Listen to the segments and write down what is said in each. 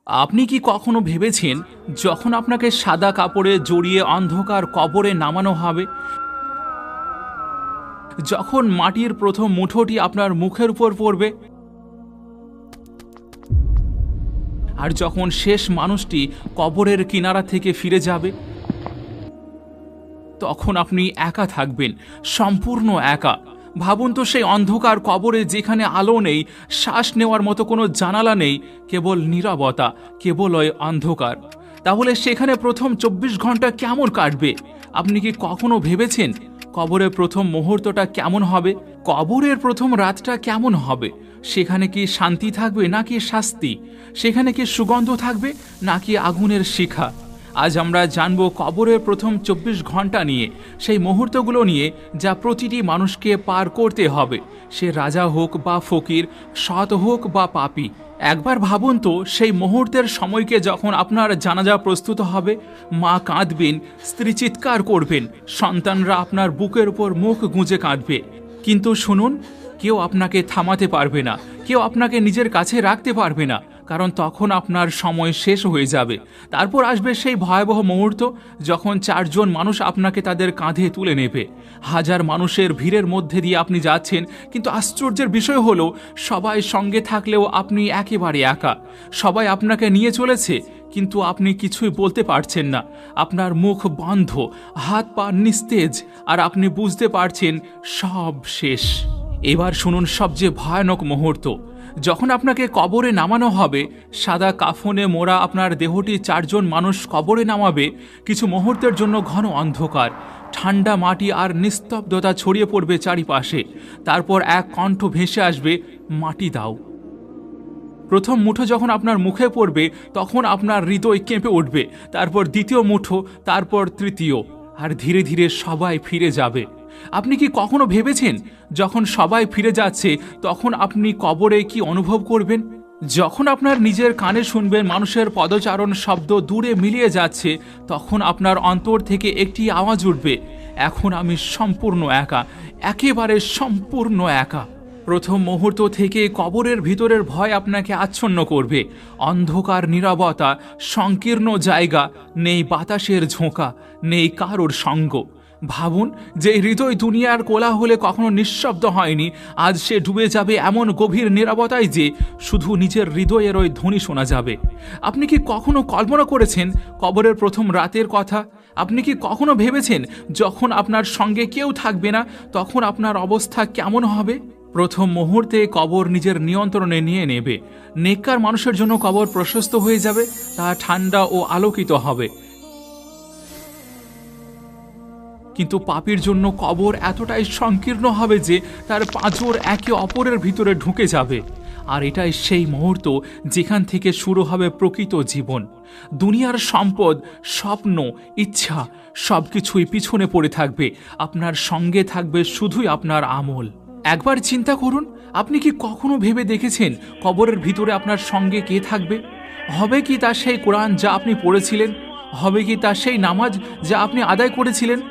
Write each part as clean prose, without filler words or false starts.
আপনি কি কখনো ভেবেছেন যখন আপনাকে সাদা কাপড়ে জড়িয়ে অন্ধকার কবরে নামানো হবে, যখন মাটির প্রথম মুঠোটি আপনার মুখের উপর পড়বে, আর যখন শেষ মানুষটি কবরের কিনারা থেকে ফিরে যাবে, তখন আপনি একা থাকবেন, সম্পূর্ণ একা। ভাবুন তো, সেই অন্ধকার কবরে যেখানে আলো নেই, শ্বাস নেওয়ার মতো কোনো জানালা নেই, কেবল নীরবতা, কেবল ওই অন্ধকার। তাহলে সেখানে প্রথম 24 ঘন্টা কেমন কাটবে? আপনি কি কখনো ভেবেছেন কবরের প্রথম মুহূর্তটা কেমন হবে? কবরের প্রথম রাতটা কেমন হবে? সেখানে কি শান্তি থাকবে নাকি শাস্তি? সেখানে কি সুগন্ধ থাকবে নাকি আগুনের শিখা? আজ আমরা জানব কবরের প্রথম 24 ঘন্টা নিয়ে, সেই মুহূর্তগুলো নিয়ে যা প্রতিটি মানুষকে পার করতে হবে, সে রাজা হোক বা ফকির, সৎ হোক বা পাপী। একবার ভাবুন তো, সেই মুহূর্তের সময়কে যখন আপনার জানাজা প্রস্তুত হবে, মা কাঁদবেন, স্ত্রী চিৎকার করবেন, সন্তানরা আপনার বুকের উপর মুখ গুঁজে কাঁদবে। কিন্তু শুনুন, কেউ আপনাকে থামাতে পারবে না, কেউ আপনাকে নিজের কাছে রাখতে পারবে না, কারণ তখন আপনার সময় শেষ হয়ে যাবে। তারপর আসবে সেই ভয়াবহ মুহূর্ত যখন 4 জন মানুষ আপনাকে তাদের কাঁধে তুলে নেবে। হাজার মানুষের ভিড়ের মধ্যে দিয়ে আপনি যাচ্ছেন, কিন্তু আশ্চর্যের বিষয় হলো সবাই সঙ্গে থাকলেও আপনি একেবারে একা। সবাই আপনাকে নিয়ে চলেছে, কিন্তু আপনি কিছুই বলতে পারছেন না। আপনার মুখ বন্ধ, হাত পা নিস্তেজ, আর আপনি বুঝতে পারছেন সব শেষ। এবার শুনুন সবচেয়ে ভয়ানক মুহূর্ত। যখন আপনাকে কবরে নামানো হবে, সাদা কাফনে মোড়া আপনার দেহটি 4 জন মানুষ কবরে নামাবে। কিছু মুহূর্তের জন্য ঘন অন্ধকার, ঠান্ডা মাটি আর নিস্তব্ধতা ছড়িয়ে পড়বে চারিপাশে। তারপর এক কণ্ঠ ভেসে আসবে, মাটি দাও। প্রথম মুঠো যখন আপনার মুখে পড়বে, তখন আপনার হৃদয় কেঁপে উঠবে। তারপর দ্বিতীয় মুঠো, তারপর তৃতীয়, আর ধীরে ধীরে সবাই ফিরে যাবে। আপনি কি কখনো ভেবেছেন যখন সবাই ফিরে যাচ্ছে, তখন আপনি কবরে কি অনুভব করবেন? যখন আপনার নিজের কানে শুনবেন মানুষের পদচারণ শব্দ দূরে মিলিয়ে যাচ্ছে, তখন আপনার অন্তর থেকে একটি আওয়াজ উঠবে, এখন আমি সম্পূর্ণ একা, একেবারে সম্পূর্ণ একা। প্রথম মুহূর্ত থেকে কবরের ভিতরের ভয় আপনাকে আচ্ছন্ন করবে। অন্ধকার, নীরবতা, সংকীর্ণ জায়গা, নেই বাতাসের ঝোঁকা, নেই কারোর সঙ্গ। ভাবুন, যে হৃদয় দুনিয়ার কোলাহলে কখনো নিঃশব্দ হয়নি, আজ সে ডুবে যাবে এমন গভীর নীরবতায় যে শুধু নিজের হৃদয়ের ওই ধ্বনি শোনা যাবে। আপনি কি কখনো কল্পনা করেছেন কবরের প্রথম রাতের কথা? আপনি কি কখনো ভেবেছেন যখন আপনার সঙ্গে কেউ থাকবে না, তখন আপনার অবস্থা কেমন হবে? প্রথম মুহূর্তে কবর নিজের নিয়ন্ত্রণে নিয়ে নেবে। নেককার মানুষের জন্য কবর প্রশস্ত হয়ে যাবে, তা ঠান্ডা ও আলোকিত হবে। কিন্তু পাপীর জন্য কবর এতটাই সংকীর্ণ হবে যে তার পাঁজর একে অপরের ভিতরে ঢুকে যাবে। আর এটাই সেই মুহূর্ত যেখান থেকে শুরু হবে প্রকৃত জীবন। দুনিয়ার সম্পদ, স্বপ্ন, ইচ্ছা সবকিছুই পিছনে পড়ে থাকবে, আপনার সঙ্গে থাকবে শুধুই আপনার আমল। একবার চিন্তা করুন, আপনি কি কখনো ভেবে দেখেছেন কবরের ভিতরে আপনার সঙ্গে কে থাকবে? হবে কি তা সেই কোরআন যা আপনি পড়েছিলেন? হবে কি তা সেই নামাজ যা আপনি আদায় করেছিলেন?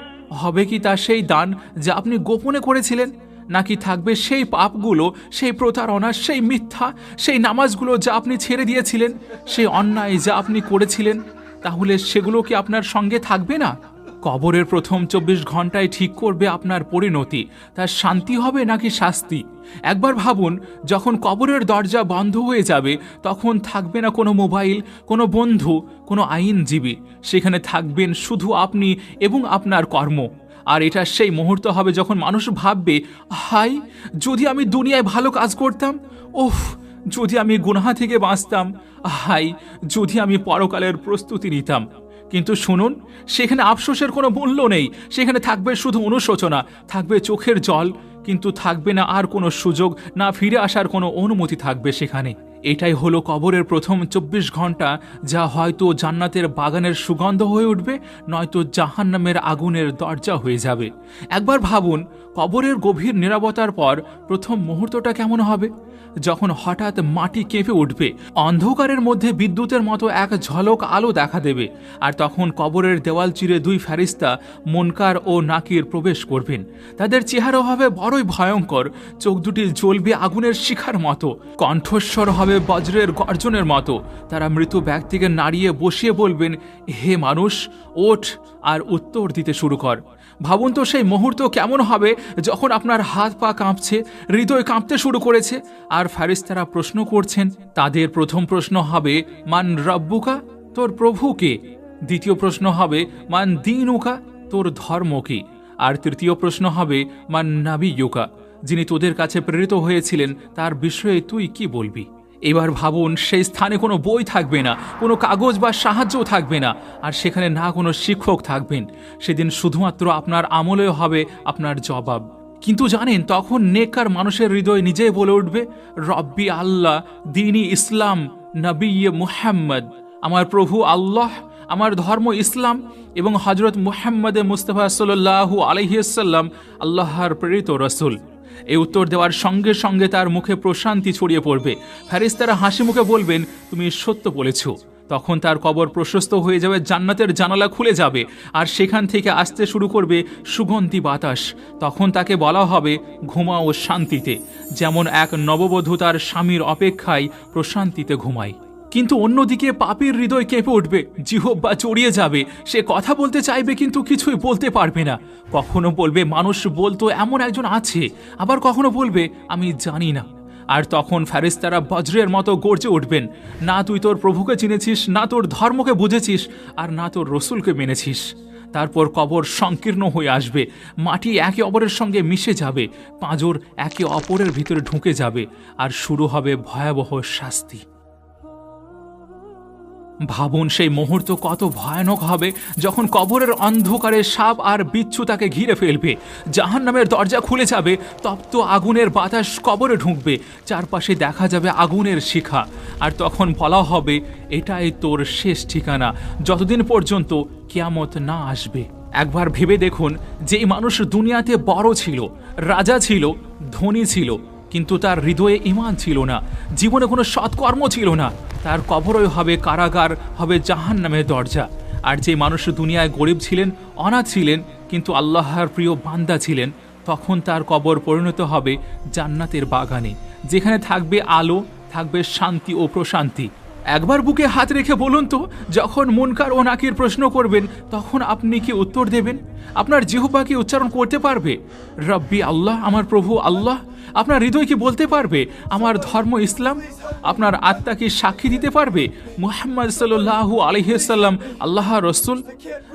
হবে কি তা সেই দান যা আপনি গোপনে করেছিলেন? নাকি থাকবে সেই পাপগুলো, সেই প্রতারণা, সেই মিথ্যা, সেই নামাজগুলো যা আপনি ছেড়ে দিয়েছিলেন, সেই অন্যায় যা আপনি করেছিলেন? তাহলে সেগুলো কি আপনার সঙ্গে থাকবে না? কবরের প্রথম 24 ঘন্টায় ঠিক করবে আপনার পরিণতি, তার শান্তি হবে নাকি শাস্তি। একবার ভাবুন, যখন কবরের দরজা বন্ধ হয়ে যাবে, তখন থাকবে না কোনো মোবাইল, কোনো বন্ধু, কোনো আইনজীবী। সেখানে থাকবেন শুধু আপনি এবং আপনার কর্ম। আর এটা সেই মুহূর্ত হবে যখন মানুষ ভাববে, হাই, যদি আমি দুনিয়ায় ভালো কাজ করতাম, ওহ, যদি আমি গুনাহ থেকে বাঁচতাম, হাই, যদি আমি পরকালের প্রস্তুতি নিতাম। কিন্তু শুনুন, সেখানে আফসোসের কোনো মূল্য নেই। সেখানে থাকবে শুধু অনুশোচনা, থাকবে চোখের জল, কিন্তু থাকবে না আর কোনো সুযোগ, না ফিরে আসার কোনো অনুমতি থাকবে সেখানে। এটাই হলো কবরের প্রথম 24 ঘন্টা, যা হয়তো জান্নাতের বাগানের সুগন্ধ হয়ে উঠবে, নয়তো জাহান্নামের আগুনের দরজা হয়ে যাবে। একবার ভাবুন, কবরের গভীর নীরবতার পর প্রথম মুহূর্তটা কেমন হবে? যখন হঠাৎ মাটি কেঁপে উঠবে, অন্ধকারের মধ্যে বিদ্যুতের মতো এক ঝলক আলো দেখা দেবে, আর তখন কবরের দেওয়াল চিরে দুই ফেরেশতা মুনকার ও নাকির প্রবেশ করবেন। তাদের চেহারা হবে বড়ই ভয়ঙ্কর, চোখ দুটি জ্বলবে আগুনের শিখার মতো, কণ্ঠস্বর হবে বজ্রের গর্জনের মতো। তারা মৃত ব্যক্তিকে নাড়িয়ে বসিয়ে বলবেন, হে মানুষ, ওঠ আর উত্তর দিতে শুরু কর। ভাবুন তো সেই মুহূর্ত কেমন হবে যখন আপনার হাত পা কাঁপছে, হৃদয় কাঁপতে শুরু করেছে, আর ফেরেশতারা প্রশ্ন করছেন। তাদের প্রথম প্রশ্ন হবে, মান রব্বুকা, তোর প্রভু কে? দ্বিতীয় প্রশ্ন হবে, মান দীনুকা, তোর ধর্ম কি? আর তৃতীয় প্রশ্ন হবে, মান নাবিয়ুকা, যিনি তোদের কাছে প্রেরিত হয়েছিলেন তার বিষয়ে তুই কি বলবি? এবার ভাবুন, সেই স্থানে কোনো বই থাকবে না, কোনো কাগজ বা সাহায্যও থাকবে না, আর সেখানে না কোনো শিক্ষক থাকবেন। সেদিন শুধুমাত্র আপনার আমলেও হবে আপনার জবাব। কিন্তু জানেন, তখন নেককার মানুষের হৃদয় নিজেই বলে উঠবে, রব্বি আল্লাহ, দীনি ইসলাম, নবী মুহাম্মদ, আমার প্রভু আল্লাহ, আমার ধর্ম ইসলাম, এবং হজরত মুহাম্মদ মুস্তাফা সাল্লাল্লাহু আলাইহি ওয়াসাল্লাম আল্লাহর প্রেরিত রাসূল। এই উত্তর দেওয়ার সঙ্গে সঙ্গে তার মুখে প্রশান্তি ছড়িয়ে পড়বে। ফেরেশতারা হাসি মুখে বলবেন, তুমি সত্য বলেছ। তখন তার কবর প্রশস্ত হয়ে যাবে, জান্নাতের জানালা খুলে যাবে, আর সেখান থেকে আসতে শুরু করবে সুগন্ধি বাতাস। তখন তাকে বলা হবে, ঘুমাও শান্তিতে, যেমন এক নববধূ তার স্বামীর অপেক্ষায় প্রশান্তিতে ঘুমায়। কিন্তু অন্যদিকে পাপীর হৃদয় কেঁপে উঠবে, জিহ্বা জড়িয়ে যাবে, সে কথা বলতে চাইবে কিন্তু কিছুই বলতে পারবে না। কখনো বলবে মানুষ বলতো এমন একজন আছে, আবার কখনো বলবে আমি জানি না। আর তখন ফেরেশতারা বজ্রের মতো গর্জে উঠবেন, না তুই তোর প্রভুকে চিনেছিস, না তোর ধর্মকে বুঝেছিস, আর না তোর রসুলকে মেনেছিস। তারপর কবর সংকীর্ণ হয়ে আসবে, মাটি একে অপরের সঙ্গে মিশে যাবে, পাঁজর একে অপরের ভিতরে ঢুকে যাবে, আর শুরু হবে ভয়াবহ শাস্তি। ভাবুন, সেই মুহূর্ত কত ভয়ানক হবে যখন কবরের অন্ধকারে সাপ আর বিচ্ছু তাকে ঘিরে ফেলবে, জাহান্নামের দরজা খুলে যাবে, তপ্ত আগুনের বাতাস কবরে ঢুকবে, চারপাশে দেখা যাবে আগুনের শিখা, আর তখন বলা হবে, এটাই তোর শেষ ঠিকানা, যতদিন পর্যন্ত কিয়ামত না আসবে। একবার ভেবে দেখুন, যেই মানুষ দুনিয়াতে বড় ছিল, রাজা ছিল, ধনী ছিল, কিন্তু তার হৃদয়ে ঈমান ছিল না, জীবনে কোনো সৎকর্ম ছিল না, তার কবরই হবে কারাগার, হবে জাহান্নামের দরজা। আর যে মানুষ দুনিয়ায় গরিব ছিলেন, অনাথ ছিলেন, কিন্তু আল্লাহর প্রিয় বান্দা ছিলেন, তখন তার কবর পরিণত হবে জান্নাতের বাগানে, যেখানে থাকবে আলো, থাকবে শান্তি ও প্রশান্তি। একবার বুকে হাত রেখে বলুন তো, যখন মুনকার ও নাকির প্রশ্ন করবেন, তখন আপনি কি উত্তর দেবেন? আপনার জিহ্বা কি উচ্চারণ করতে পারবে রব্বি আল্লাহ, আমার প্রভু আল্লাহ? আপনার হৃদয় কি বলতে পারবে আমার ধর্ম ইসলাম? আপনার আত্মা কি সাক্ষী দিতে পারবে মুহাম্মদ সাল্লাল্লাহু আলাইহি ওয়াসাল্লাম আল্লাহর রাসূল?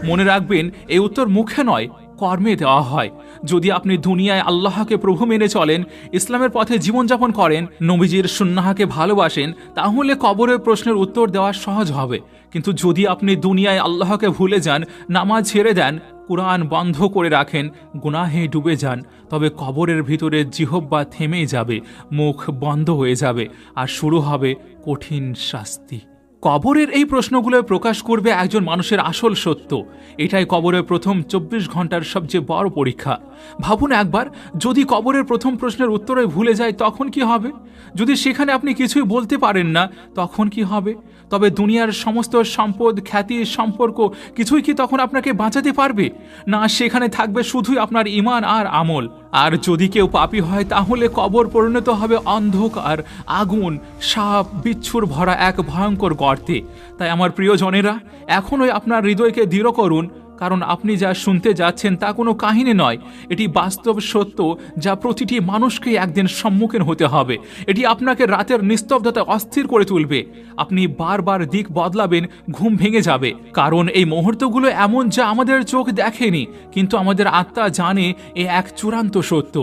মনে রাখবেন, এই উত্তর মুখে নয়, কর্মে দেওয়া হয়। যদি আপনি দুনিয়ায় আল্লাহকে প্রভু মেনে চলেন, ইসলামের পথে জীবনযাপন করেন, নবীজির সুন্নাহকে ভালোবাসেন, তাহলে কবরের প্রশ্নের উত্তর দেওয়া সহজ হবে। কিন্তু যদি আপনি দুনিয়ায় আল্লাহকে ভুলে যান, নামাজ ছেড়ে দেন, কুরআন বন্ধ করে রাখেন, গুনাহে ডুবে যান, তবে কবরের ভিতরে জিহ্বা থেমে যাবে, মুখ বন্ধ হয়ে যাবে, আর শুরু হবে কঠিন শাস্তি। কবরের এই প্রশ্নগুলো প্রকাশ করবে একজন মানুষের আসল সত্য। এটাই কবরের প্রথম 24 ঘন্টার সবচেয়ে বড় পরীক্ষা। ভাবুন একবার, যদি কবরের প্রথম প্রশ্নের উত্তরে ভুলে যায়, তখন কি হবে? যদি সেখানে আপনি কিছুই বলতে পারেন না, তখন কি হবে? তবে দুনিয়ার সমস্ত সম্পদ, খ্যাতি, সম্পর্ক কিছুই কি তখন আপনাকে বাঁচাতে পারবে না? সেখানে থাকবে শুধুই আপনার ঈমান আর আমল। আর যদি কেউ পাপী হয়, তাহলে কবর পরিণত হবে অন্ধকার, আগুন, সাপ, বিচ্ছুর ভরা এক ভয়ঙ্কর গর্তে। তাই আমার প্রিয়জনেরা, এখনই আপনার হৃদয়কে দৃঢ় করুন, কারণ আপনি যা শুনতে যাচ্ছেন তা কোনো কাহিনী নয়, এটি বাস্তব সত্য, যা প্রতিটি মানুষকে একদিন সম্মুখীন হতে হবে। এটি আপনাকে রাতের নিস্তব্ধতা অস্থির করে তুলবে। আপনি বারবার দিক বদলাবেন, ঘুম ভেঙে যাবে, কারণ এই মুহূর্তগুলো এমন যা আমাদের চোখ দেখেনি, কিন্তু আমাদের আত্মা জানে এ এক চূড়ান্ত সত্য।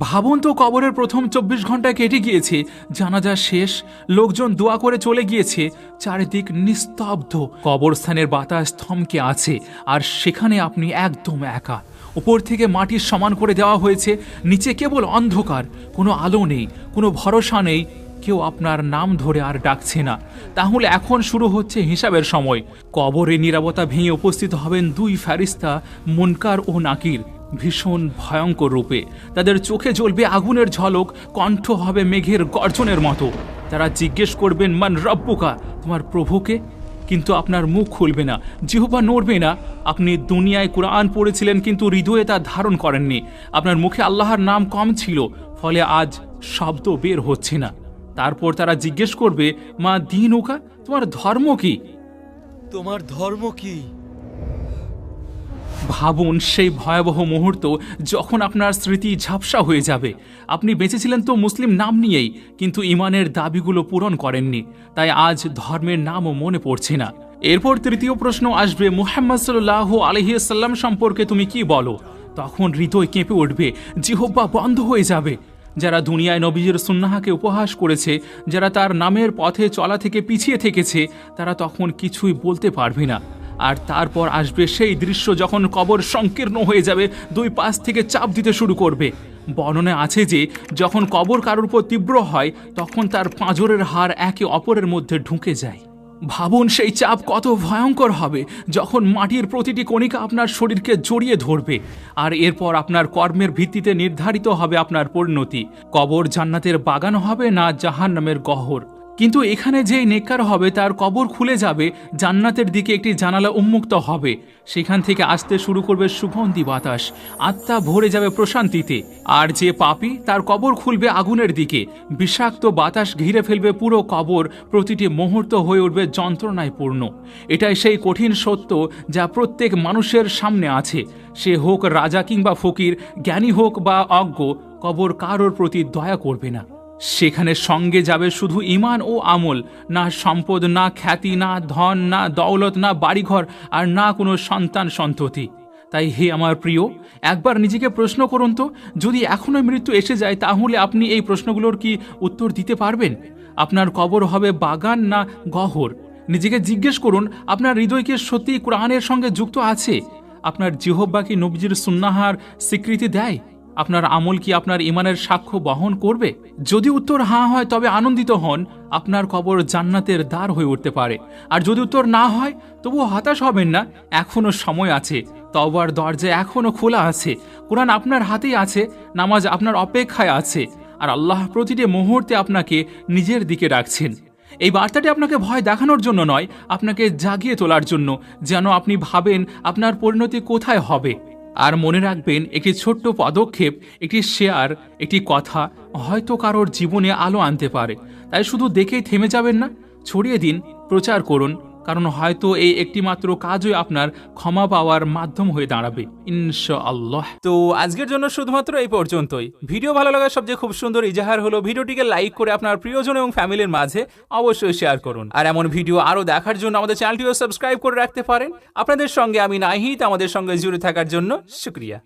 ভাবুন তো, কবরের প্রথম 24 ঘন্টা কেটে গিয়েছে, জানাজা শেষ, লোকজন দোয়া করে চলে গিয়েছে, চারিদিক নিস্তব্ধ, কবরস্থানের বাতাস থমকে আছে, আর সেখানে আপনি একদম একা। উপর থেকে মাটি সমান করে দেওয়া হয়েছে, নিচে কেবল অন্ধকার, কোনো আলো নেই, কোনো ভরসা নেই, কেউ আপনার নাম ধরে আর ডাকছে না, তাহলে এখন শুরু হচ্ছে হিসাবের সময়। কবরে নীরবতা ভেঙে উপস্থিত হবেন দুই ফেরেশতা মুনকার ও নাকির, ভীষণ ভয়ঙ্কর রূপে। তাদের চোখে জ্বলবে আগুনের ঝলক, কণ্ঠ হবে মেঘের গর্জনের মতো। তারা জিজ্ঞেস করবেন, মান রব্বুকা, তোমার প্রভুকে? কিন্তু আপনার মুখ খুলবে না, জিহ্বা নড়বে না। আপনি দুনিয়ায় কুরআন পড়েছিলেন কিন্তু হৃদয়ে তা ধারণ করেননি। আপনার মুখে আল্লাহর নাম কম ছিল, ফলে আজ শব্দ বের হচ্ছে না। তারপর তারা জিজ্ঞেস করবে, মা দীনুকা, তোমার ধর্ম কি? তোমার ধর্ম কি? ভাবুন সেই ভয়াবহ মুহূর্ত যখন আপনার স্মৃতি ঝাপসা হয়ে যাবে। আপনি বেঁচেছিলেন তো মুসলিম নাম নিয়েই, কিন্তু ইমানের দাবিগুলো পূরণ করেননি, তাই আজ ধর্মের নামও মনে পড়ছে না। এরপর তৃতীয় প্রশ্ন আসবে, মুহাম্মদ সাল্লাল্লাহু আলাইহি ওয়াসাল্লাম সম্পর্কে তুমি কি বলো? তখন হৃদয় কেঁপে উঠবে, জিহ্বা বন্ধ হয়ে যাবে। যারা দুনিয়ায় নবীজির সুন্নাহকে উপহাস করেছে, যারা তার নামের পথে চলা থেকে পিছিয়ে থেকেছে, তারা তখন কিছুই বলতে পারবে না। আর তারপর আসবে সেই দৃশ্য যখন কবর সংকীর্ণ হয়ে যাবে, দুই পাশ থেকে চাপ দিতে শুরু করবে। বর্ণনায় আছে যে যখন কবর কারোর উপর তীব্র হয়, তখন তার পাঁজরের হাড় একে অপরের মধ্যে ঢুকে যায়। ভাবুন সেই চাপ কত ভয়ঙ্কর হবে, যখন মাটির প্রতিটি কণিকা আপনার শরীরকে জড়িয়ে ধরবে। আর এরপর আপনার কর্মের ভিত্তিতে নির্ধারিত হবে আপনার পরিণতি। কবর জান্নাতের বাগান হবে না জাহান্নামের গহ্বর। কিন্তু এখানে যেই নেককার হবে তার কবর খুলে যাবে, জান্নাতের দিকে একটি জানালা উন্মুক্ত হবে। সেখান থেকে আসতে শুরু করবে সুগন্ধি বাতাস, আত্মা ভরে যাবে প্রশান্তিতে। আর যে পাপী, তার কবর খুলবে আগুনের দিকে, বিষাক্ত বাতাস ঘিরে ফেলবে পুরো কবর, প্রতিটি মুহূর্ত হয়ে উঠবে যন্ত্রণায় পূর্ণ। এটাই সেই কঠিন সত্য যা প্রত্যেক মানুষের সামনে আছে। সে হোক রাজা কিংবা ফকির, জ্ঞানী হোক বা অজ্ঞ, কবর কারোর প্রতি দয়া করবে না। সেখানে সঙ্গে যাবে শুধু ঈমান ও আমল, না সম্পদ, না খ্যাতি, না ধন, না দৌলত, না বাড়িঘর, আর না কোনো সন্তান সন্ততি। তাই হে আমার প্রিয়, একবার নিজেকে প্রশ্ন করুন তো, যদি এখনই মৃত্যু এসে যায়, তাহলে আপনি এই প্রশ্নগুলোর কি উত্তর দিতে পারবেন? আপনার কবর হবে বাগান না গহ্বর? নিজেকে জিজ্ঞেস করুন, আপনার হৃদয় কি সত্যি কোরআনের সঙ্গে যুক্ত আছে? আপনার জিহ্বা কি নবীজির সুন্নাহর স্বীকৃতি দেয়? আপনার আমল কি আপনার ইমানের সাক্ষ্য বহন করবে? যদি উত্তর হ্যাঁ হয়, তবে আনন্দিত হন, আপনার কবর জান্নাতের দ্বার হয়ে উঠতে পারে। আর যদি উত্তর না হয়, তবুও হতাশ হবেন না, এখনো সময় আছে। তওবার দরজা এখনো খোলা আছে। কোরআন আপনার হাতেই আছে, নামাজ আপনার অপেক্ষায় আছে, আর আল্লাহ প্রতিটি মুহূর্তে আপনাকে নিজের দিকে রাখছেন। এই বার্তাটি আপনাকে ভয় দেখানোর জন্য নয়, আপনাকে জাগিয়ে তোলার জন্য, যেন আপনি ভাবেন আপনার পরিণতি কোথায় হবে। আর মনে রাখবেন, একটি ছোট্ট পদক্ষেপ, একটি শেয়ার, একটি কথা হয়তো কারোর জীবনে আলো আনতে পারে। তাই শুধু দেখেই থেমে যাবেন না, ছড়িয়ে দিন, প্রচার করুন, কারণ হয়তো এই একটি মাত্র কাজই আপনার ক্ষমা পাওয়ার মাধ্যম হয়ে দাঁড়াবে, ইনশাআল্লাহ। তো আজকের জন্য শুধুমাত্র এই পর্যন্তই। ভিডিও ভালো লাগার সবচেয়ে খুব সুন্দর ইজাহার হলো ভিডিওটিকে লাইক করে আপনার প্রিয়জন এবং ফ্যামিলির মাঝে অবশ্যই শেয়ার করুন। আর এমন ভিডিও আরও দেখার জন্য আমাদের চ্যানেলটিও সাবস্ক্রাইব করে রাখতে পারেন। আপনাদের সঙ্গে আমি নাহিদ, আমাদের সঙ্গে জুড়ে থাকার জন্য শুকরিয়া।